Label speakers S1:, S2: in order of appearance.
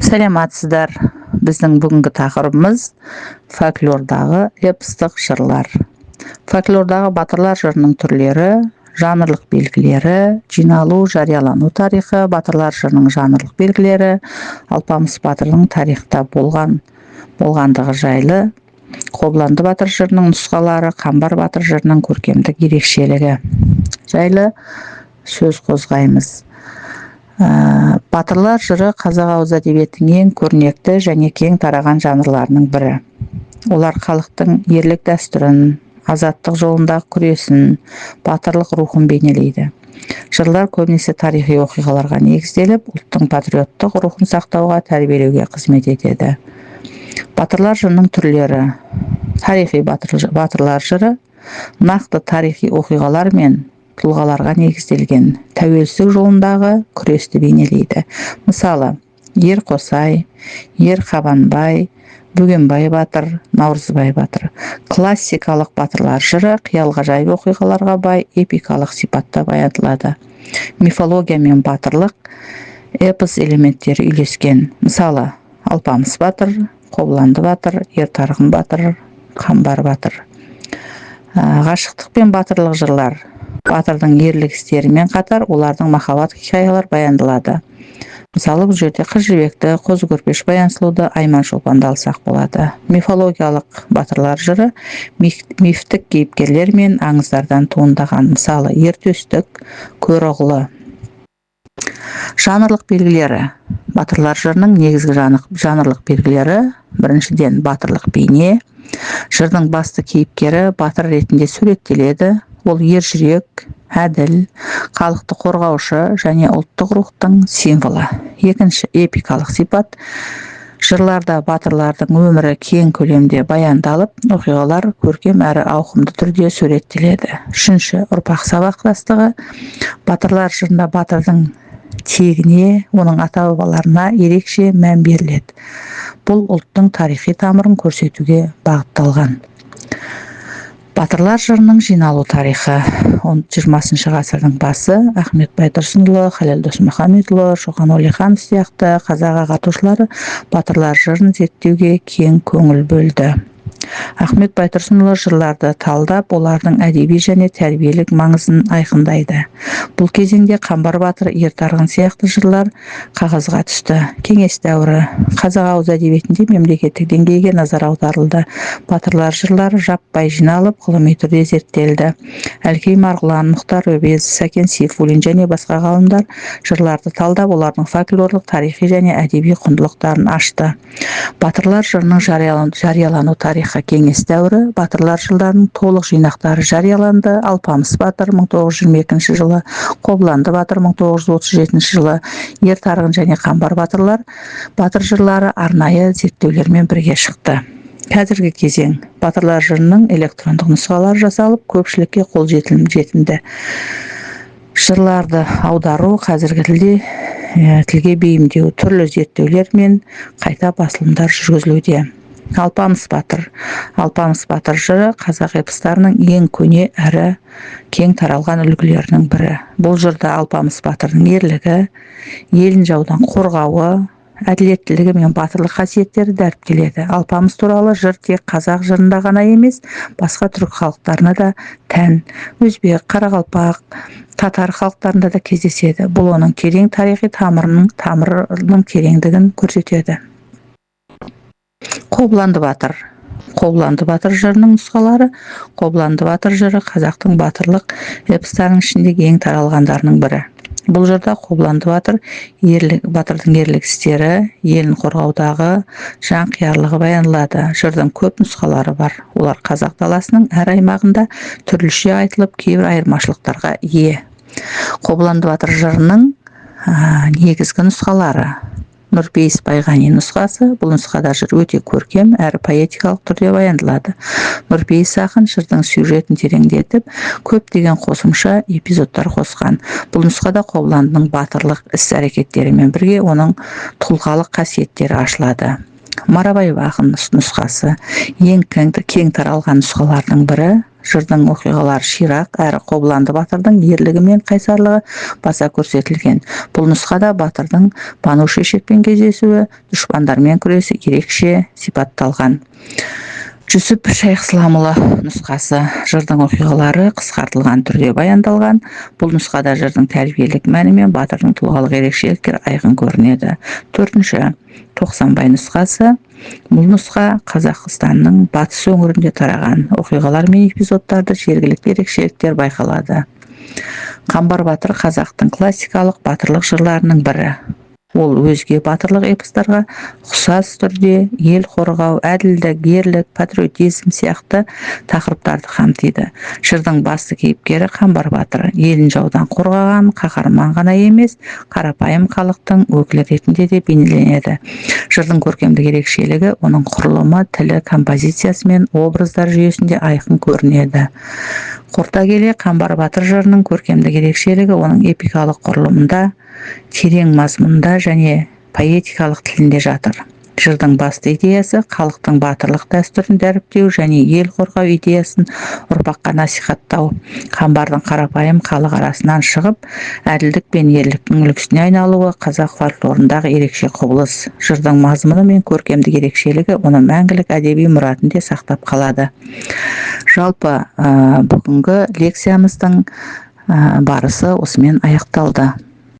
S1: Сәлематсыздар. Біздің бүгінгі тақырыбымыз фольклордағы эпостық жырлар. Фольклордағы батырлар жырының түрлері, жанрлық белгілері, жиналу, жариялану тарихы, батырлар жырының жанрлық белгілері, Алпамыс батырдың тарихта болғандығы жайлы, Қобыланды батыр жырының нұсқалары, Қамбар батыр жырының көркемдік ерекшелігі жайлы сөз қозғаймыз. Батырлар жыры қазақ ауыз әдебиетінің ең көрнекті және кең тараған жанрларының бірі. Олар халықтың ерлік дәстүрін, азаттық жолындағы күресін, батырлық рухын бейнелейді. Жырлар көбінесе тарихи оқиғаларға негізделіп, ұлттың патриоттық рухын сақтауға, тәрбиелеуге қызмет етеді. Батырлар жырының түрлері. Тарихи батырлар жыры нақты тарихи оқиғалар мен тұлғаларға негізделген тәуелсіздік жолындағы күресті бейнелейді. Мысалы, Ер Қосай, Ер Қабанбай, Бөгенбай батыр, Наурызбай батыр. Классикалық батырлар жыры қиял-ғажайып оқиғаларға бай, эпикалық сипатта баяндалады. Мифология мен батырлық эпос элементтері үйлескен. Мысалы, Алпамыс батыр, Қобыланды батыр, Ер Тарғын батыр, Қамбар батыр. Ғашықтық пен батырлық жырлар. Батырдың ерлік істерімен қатар олардың махаббат хикаялар баяндалады. Мысалы, бұл жерде Қыз жібекті, Қозы көрпеш баян сұлуды, Айман шолпанды алсақ болады. Мифологиялық батырлар жыры мифтік кейіпкерлер мен аңыздардан туындаған. Мысалы, Ер Төстік, Көроғлы. Жанрлық белгілері. Батырлар жырының негізгі жанрлық белгілері: біріншіден, батырлық бейне. Жырдың басты кейіпкері батыр ретінде суреттеледі. Ол ержүрек, әділ, халықты қорғаушы және ұлттық рухтың символы. Екінші, эпикалық сипат. Жырларда батырлардың өмірі кең көлемде баяндалып, оқиғалар көркем әрі ауқымды түрде суреттеледі. Үшінші, ұрпақ сабақтастығы. Батырлар жырында батырдың тегіне, оның ата-бабаларына ерекше мән беріледі. Бұл ұлттың тарихи тамырын көрсетуге бағытталған. Батырлар жырының жиналу тарихы. 20 ғасырдың басы Ахмет Байтұрсынұлы, Халел Досмұхамедұлы, Шоқан Уәлиханов сияқты қазақ ағартушылары батырлар жырын зерттеуге кең көңіл бөлді. Ахмет Байтұрсынұлы жырларды талдап, олардың әдеби және тәрбиелік маңызын айқындайды. Бұл кезеңде Қамбар батыр, Ер Тарғын сияқты жырлар қағазға түсті. Кеңес дәуірі. Қазақ ауыз әдебиетінде мемлекеттік деңгейге назар аударылды. Батырлар жырлары жаппай жиналып, ғылыми түрде зерттелді. Әлкей Марғұлан, Мұхтар Әуезов, Сәкен Сейфуллин және басқа ғалымдар жырларды талдап, олардың фольклорлық, тарихи және әдеби құндылықтарын ашты. Батырлар жырының жариялану тарихы. Кеңес дәуірі. Батырлар жырларының толық жинақтары жарияланды. Алпамыс батыр 1922 жылы, Қобыланды батыр 1937 жылы, Ер Тарғын және Қамбар батыр жырлары арнайы зерттеулермен бірге шықты. Қазіргі кезең. Батырлар жырының электрондық нұсқалары жасалып, көпшілікке қолжетімді. Жырларды аудару, қазіргі тілге бейімдеу, түрлі зерттеулер мен қайта басылымдар жүргізілуде. Алпамыс батыр жыры қазақ эпостарының ең көне әрі кең таралған үлгілерінің бірі. Бұл жырда Алпамыс батырдың ерлігі, елін жаудан қорғауы, әділеттілігі мен батырлық қасиеттері дәріптеледі. Алпамыс туралы жыр тек қазақ жырында ғана емес, басқа түрік халықтарына да тән. Өзбек, қарақалпақ, татар халықтарында да кездеседі. Бұл оның терең тарихи тамырының тереңдігін көрсетеді. Қобыланды батыр жырының нұсқалары. Қобыланды батыр жыры қазақтың батырлық эпостарының ішіндегі ең таралғандарының бірі. Бұл жырда Қобыланды батырдың ерлік істері, елін қорғаудағы жан қиярлығы баяндалады. Жырдың көп нұсқалары бар. Олар қазақ даласының әр аймағында түрліше айтылып, кейбір айырмашылықтарға ие. Қобыланды батыр жырының негізгі нұсқалары. Нұрпейіс Байғани нұсқасы. Бұл нұсқада жыр өте көркем әрі поэтикалық түрде баяндалады. Нұрпейіс ақын жырдың сюжетін тереңдетіп, көптеген қосымша эпизодтар қосқан. Бұл нұсқада Қобыландының батырлық іс-әрекеттерімен бірге оның тұлғалық қасиеттері ашылады. Марабаев ақын нұсқасы. Ең кең таралған нұсқалардың бірі. Жырдың оқиғалары ширақ әрі қобыланды батырдың ерлігі мен қайсарлығы баса көрсетілген. Бұл нұсқада батырдың бану шешекпен кездесуі, дұшпандармен күресі ерекше сипатталған. Жүсіп Шайхысламұлы нұсқасы. Жырдың оқиғалары қысқартылған түрде баяндалған. Бұл нұсқада жырдың тәрбиелік мәні мен батырдың тұлғалық ерекшеліктері айқын көрінеді. 4. Тоқсанбай нұсқасы. Бұл нұсқа Қазақстанның батыс өңірінде тараған оқиғалар мен эпизодтарды жергілікті ерекшеліктер байқалады. Қамбар батыр қазақтың классикалық батырлық жырларының бірі. Ол өзге батырлық эпостарға ұқсас түрде ел қорғау, әділдік, ерлік, патриотизм сияқты тақырыптарды қамтиды. Жырдың басты кейіпкері Қамбар батыр елін жаудан қорғаған қаһарман ғана емес, қарапайым халықтың өкілі ретінде де бейнеленеді. Жырдың көркемдік ерекшелігі оның құрылымы, тілі, композициясы мен образдар жүйесінде айқын көрінеді. Қорыта келе, Қамбар батыр жырының көркемдік ерекшелігі оның эпикалық құрылымында, терең мазмұнында және поэтикалық тілінде жатыр. Жырдың басты идеясы халықтың батырлық дәстүрін дәріптеу және ел қорғау идеясын ұрпаққа насихаттау. Қамбардың қарапайым халық арасынан шығып, әділдік пен ерліктің үлгісіне айналуы қазақ фольклорындағы ерекше құбылыс. Жырдың мазмұны мен көркемдік ерекшелігі оны мәңгілік әдеби мұратында сақтап қалады. Жалпы бүгінгі лекциямыздың барысы осымен аяқталды.